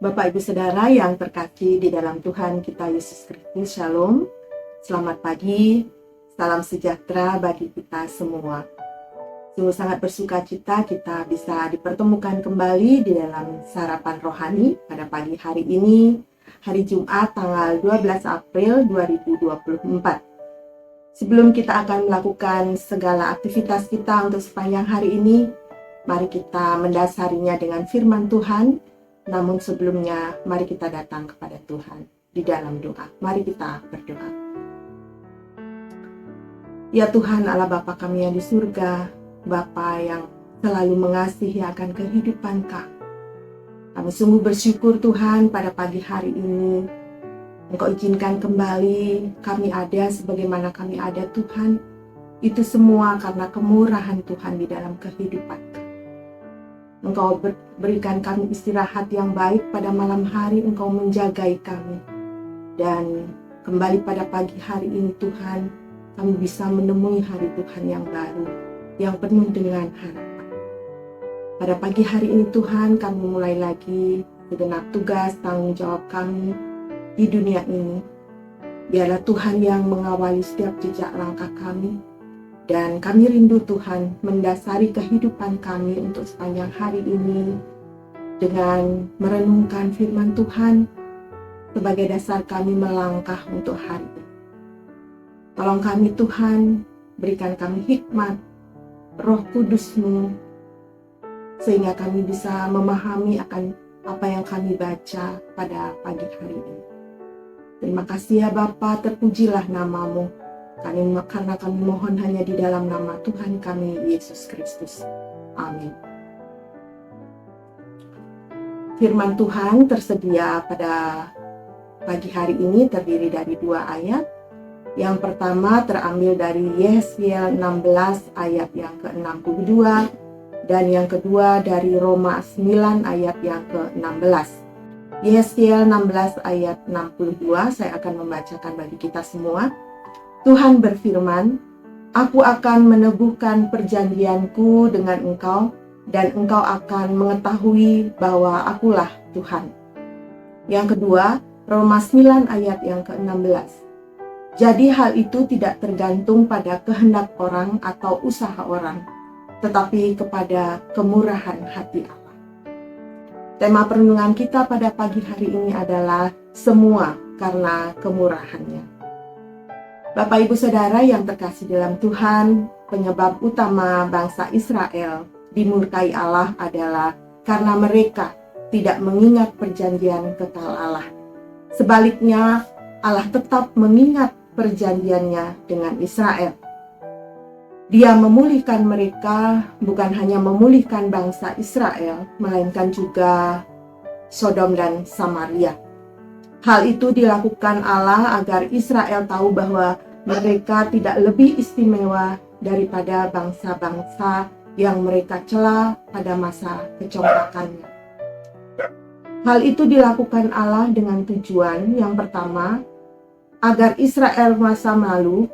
Bapak Ibu Saudara yang terkasih di dalam Tuhan kita Yesus Kristus, Shalom. Selamat pagi, salam sejahtera bagi kita semua. Sungguh sangat bersuka cita kita bisa dipertemukan kembali di dalam sarapan rohani pada pagi hari ini, hari Jumat tanggal 12 April 2024. Sebelum kita akan melakukan segala aktivitas kita untuk sepanjang hari ini, mari kita mendasarinya dengan firman Tuhan. Namun sebelumnya, mari kita datang kepada Tuhan di dalam doa. Mari kita berdoa. Ya Tuhan Allah Bapa kami yang di surga, Bapa yang selalu mengasihi akan kehidupan kami. Kami sungguh bersyukur Tuhan pada pagi hari ini. Engkau izinkan kembali kami ada sebagaimana kami ada Tuhan. Itu semua karena kemurahan Tuhan di dalam kehidupan kami. Engkau berikan kami istirahat yang baik pada malam hari, Engkau menjagai kami. Dan kembali pada pagi hari ini Tuhan, kami bisa menemui hari Tuhan yang baru, yang penuh dengan harapan. Pada pagi hari ini Tuhan, kami mulai lagi segenap tugas tanggung jawab kami di dunia ini. Biarlah Tuhan yang mengawali setiap jejak langkah kami. Dan kami rindu Tuhan mendasari kehidupan kami untuk sepanjang hari ini dengan merenungkan firman Tuhan sebagai dasar kami melangkah untuk hari ini. Tolong kami Tuhan, berikan kami hikmat, Roh Kudus-Mu, sehingga kami bisa memahami akan apa yang kami baca pada pagi hari ini. Terima kasih ya Bapa, terpujilah nama-Mu. Karena kami mohon hanya di dalam nama Tuhan kami, Yesus Kristus. Amin. Firman Tuhan tersedia pada pagi hari ini terdiri dari 2 ayat. Yang pertama terambil dari Yesaya 16 ayat yang ke-62 dan yang kedua dari Roma 9 ayat yang ke-16. Yesaya 16 ayat 62 saya akan membacakan bagi kita semua. Tuhan berfirman, "Aku akan meneguhkan perjanjianku dengan engkau, dan engkau akan mengetahui bahwa akulah Tuhan." Yang kedua, Roma 9 ayat yang ke-16. Jadi hal itu tidak tergantung pada kehendak orang atau usaha orang, tetapi kepada kemurahan hati Allah. Tema perenungan kita pada pagi hari ini adalah semua karena kemurahannya. Bapak Ibu Saudara yang terkasih dalam Tuhan, penyebab utama bangsa Israel dimurkai Allah adalah karena mereka tidak mengingat perjanjian kekal Allah. Sebaliknya, Allah tetap mengingat perjanjiannya dengan Israel. Dia memulihkan mereka, bukan hanya memulihkan bangsa Israel, melainkan juga Sodom dan Samaria. Hal itu dilakukan Allah agar Israel tahu bahwa mereka tidak lebih istimewa daripada bangsa-bangsa yang mereka cela pada masa kecongkakannya. Hal itu dilakukan Allah dengan tujuan yang pertama, agar Israel masa lalu,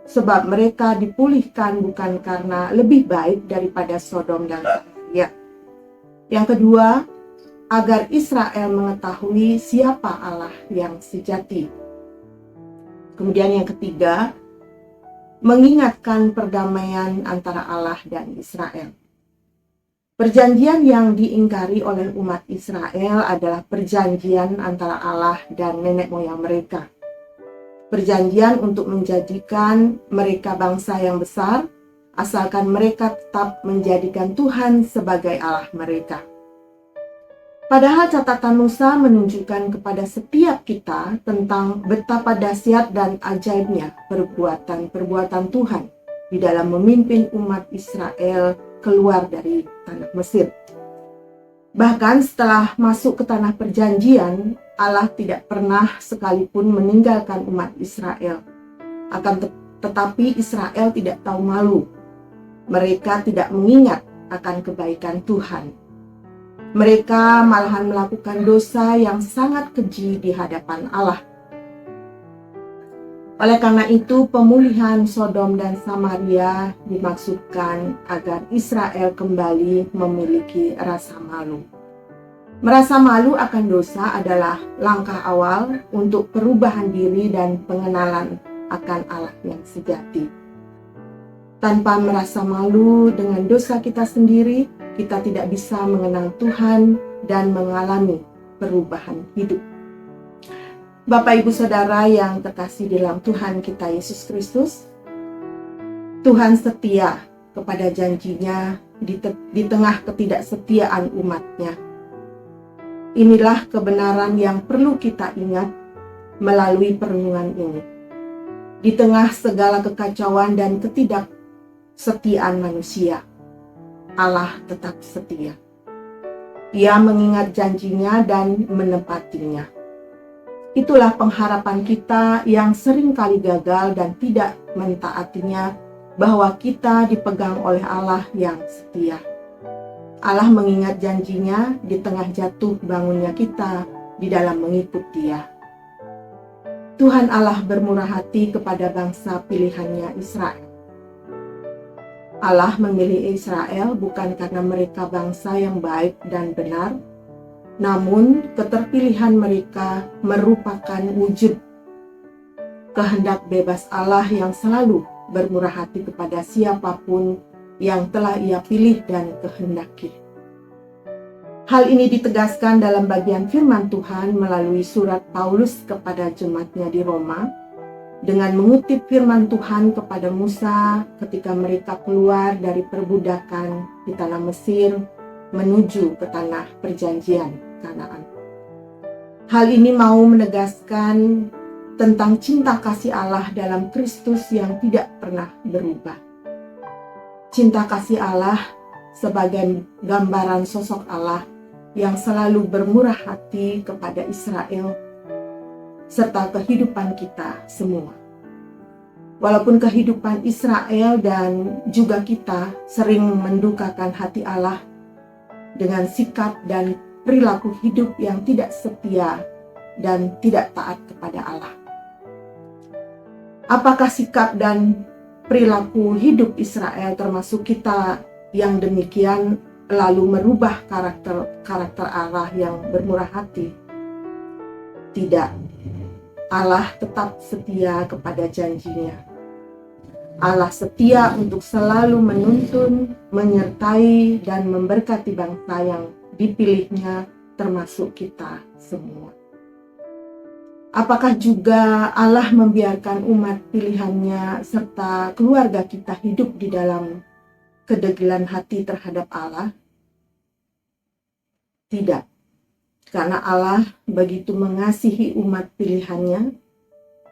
sebab mereka dipulihkan bukan karena lebih baik daripada Sodom dan Samaria. Yang kedua, agar Israel mengetahui siapa Allah yang sejati. Kemudian yang ketiga, mengingatkan perdamaian antara Allah dan Israel. Perjanjian yang diingkari oleh umat Israel adalah perjanjian antara Allah dan nenek moyang mereka. Perjanjian untuk menjadikan mereka bangsa yang besar, asalkan mereka tetap menjadikan Tuhan sebagai Allah mereka. Padahal catatan Musa menunjukkan kepada setiap kita tentang betapa dahsyat dan ajaibnya perbuatan Tuhan di dalam memimpin umat Israel keluar dari tanah Mesir. Bahkan setelah masuk ke tanah perjanjian, Allah tidak pernah sekalipun meninggalkan umat Israel. Tetapi Israel tidak tahu malu. Mereka tidak mengingat akan kebaikan Tuhan. Mereka malahan melakukan dosa yang sangat keji di hadapan Allah. Oleh karena itu, pemulihan Sodom dan Samaria dimaksudkan agar Israel kembali memiliki rasa malu. Merasa malu akan dosa adalah langkah awal untuk perubahan diri dan pengenalan akan Allah yang sejati. Tanpa merasa malu dengan dosa kita sendiri, kita tidak bisa mengenal Tuhan dan mengalami perubahan hidup. Bapak, Ibu, Saudara yang terkasih di dalam Tuhan kita Yesus Kristus, Tuhan setia kepada janjinya di tengah ketidaksetiaan umatnya. Inilah kebenaran yang perlu kita ingat melalui perenungan ini. Di tengah segala kekacauan dan ketidaksetiaan manusia, Allah tetap setia. Ia mengingat janjinya dan menepatinya. Itulah pengharapan kita yang sering kali gagal dan tidak mentaatinya, bahwa kita dipegang oleh Allah yang setia. Allah mengingat janjinya di tengah jatuh bangunnya kita di dalam mengikut Dia. Tuhan Allah bermurah hati kepada bangsa pilihannya Israel. Allah memilih Israel bukan karena mereka bangsa yang baik dan benar, namun keterpilihan mereka merupakan wujud kehendak bebas Allah yang selalu bermurah hati kepada siapapun yang telah Ia pilih dan kehendaki. Hal ini ditegaskan dalam bagian firman Tuhan melalui surat Paulus kepada jemaatnya di Roma, dengan mengutip firman Tuhan kepada Musa ketika mereka keluar dari perbudakan di tanah Mesir menuju ke tanah perjanjian Kanaan. Hal ini mau menegaskan tentang cinta kasih Allah dalam Kristus yang tidak pernah berubah. Cinta kasih Allah sebagai gambaran sosok Allah yang selalu bermurah hati kepada Israel serta kehidupan kita semua. Walaupun kehidupan Israel dan juga kita sering mendukakan hati Allah dengan sikap dan perilaku hidup yang tidak setia dan tidak taat kepada Allah. Apakah sikap dan perilaku hidup Israel termasuk kita yang demikian lalu merubah karakter Allah yang bermurah hati? Tidak. Allah tetap setia kepada janjinya. Allah setia untuk selalu menuntun, menyertai, dan memberkati bangsa yang dipilihnya, termasuk kita semua. Apakah juga Allah membiarkan umat pilihannya serta keluarga kita hidup di dalam kedegilan hati terhadap Allah? Tidak, karena Allah begitu mengasihi umat pilihannya,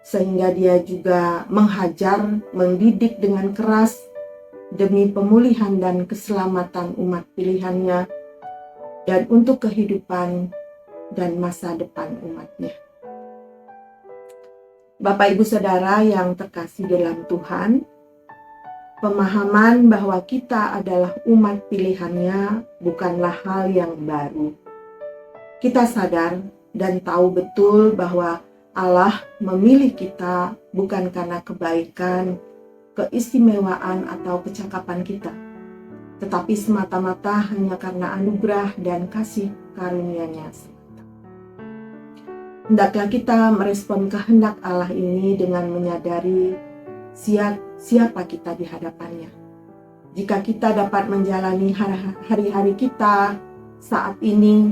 sehingga Dia juga menghajar, mendidik dengan keras demi pemulihan dan keselamatan umat pilihannya dan untuk kehidupan dan masa depan umatnya. Bapak, Ibu, Saudara yang terkasih dalam Tuhan, pemahaman bahwa kita adalah umat pilihannya bukanlah hal yang baru. Kita sadar dan tahu betul bahwa Allah memilih kita bukan karena kebaikan, keistimewaan, atau kecakapan kita, tetapi semata-mata hanya karena anugerah dan kasih karunia-Nya semata. Hendaklah kita merespon kehendak Allah ini dengan menyadari siapa kita di hadapannya. Jika kita dapat menjalani hari-hari kita saat ini,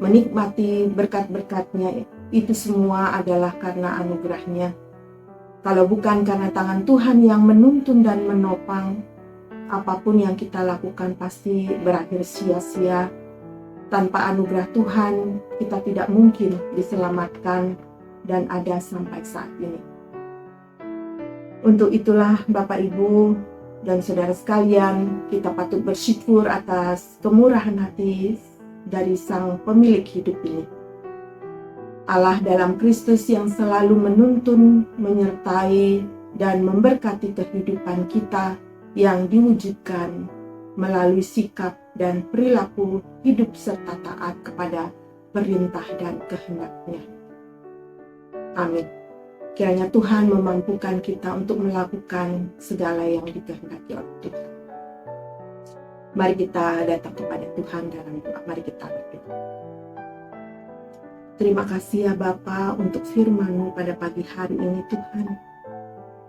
menikmati berkat-berkat-Nya, itu semua adalah karena anugerah-Nya. Kalau bukan karena tangan Tuhan yang menuntun dan menopang, apapun yang kita lakukan pasti berakhir sia-sia. Tanpa anugerah Tuhan, kita tidak mungkin diselamatkan dan ada sampai saat ini. Untuk itulah Bapak, Ibu, dan saudara sekalian, kita patut bersyukur atas kemurahan hati dari Sang Pemilik hidup ini. Allah dalam Kristus yang selalu menuntun, menyertai, dan memberkati kehidupan kita yang diwujudkan melalui sikap dan perilaku hidup serta taat kepada perintah dan kehendak-Nya. Amin. Kiranya Tuhan memampukan kita untuk melakukan segala yang dikehendaki oleh Tuhan. Mari kita datang kepada Tuhan dalam doa. Mari kita berdoa. Terima kasih ya Bapa untuk firman-Mu pada pagi hari ini Tuhan.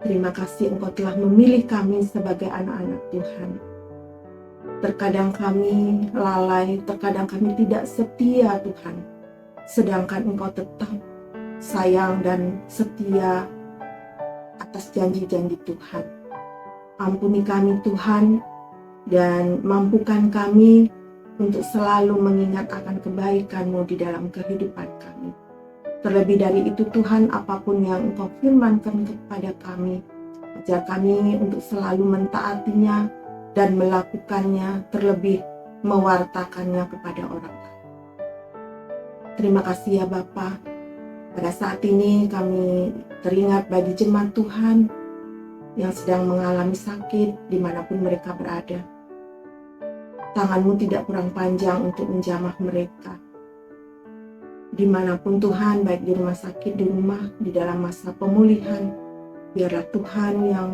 Terima kasih Engkau telah memilih kami sebagai anak-anak Tuhan. Terkadang kami lalai, terkadang kami tidak setia Tuhan. Sedangkan Engkau tetap sayang dan setia atas janji-janji Tuhan. Ampuni kami Tuhan dan mampukan kami untuk selalu mengingat akan kebaikan-Mu di dalam kehidupan kami. Terlebih dari itu Tuhan, apapun yang Engkau firmankan kepada kami, ajar kami untuk selalu mentaatinya dan melakukannya, terlebih mewartakannya kepada orang lain. Terima kasih ya Bapa. Pada saat ini kami teringat bagi jemaat Tuhan yang sedang mengalami sakit dimanapun mereka berada. Tangan-Mu tidak kurang panjang untuk menjamah mereka. Dimanapun Tuhan, baik di rumah sakit, di rumah, di dalam masa pemulihan, biarlah Tuhan yang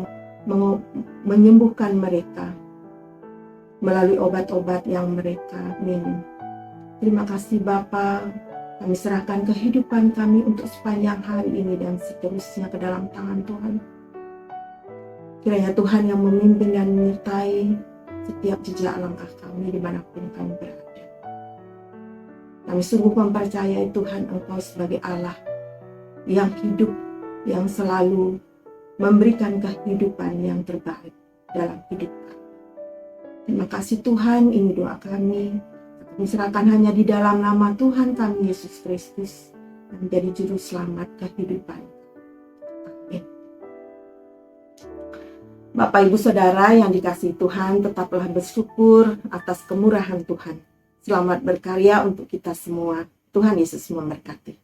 menyembuhkan mereka melalui obat-obat yang mereka minum. Terima kasih Bapa, kami serahkan kehidupan kami untuk sepanjang hari ini dan seterusnya ke dalam tangan Tuhan. Kiranya Tuhan yang memimpin dan menyertai setiap jejak langkah kami dimanapun kami berada. Kami sungguh mempercayai Tuhan Engkau sebagai Allah yang hidup, yang selalu memberikan kehidupan yang terbaik dalam hidup kami. Terima kasih Tuhan, ini doa kami. Kami serahkan hanya di dalam nama Tuhan kami Yesus Kristus yang menjadi juru selamat kehidupan. Amin. Bapak Ibu Saudara yang dikasihi Tuhan, tetaplah bersyukur atas kemurahan Tuhan. Selamat berkarya untuk kita semua. Tuhan Yesus memberkati.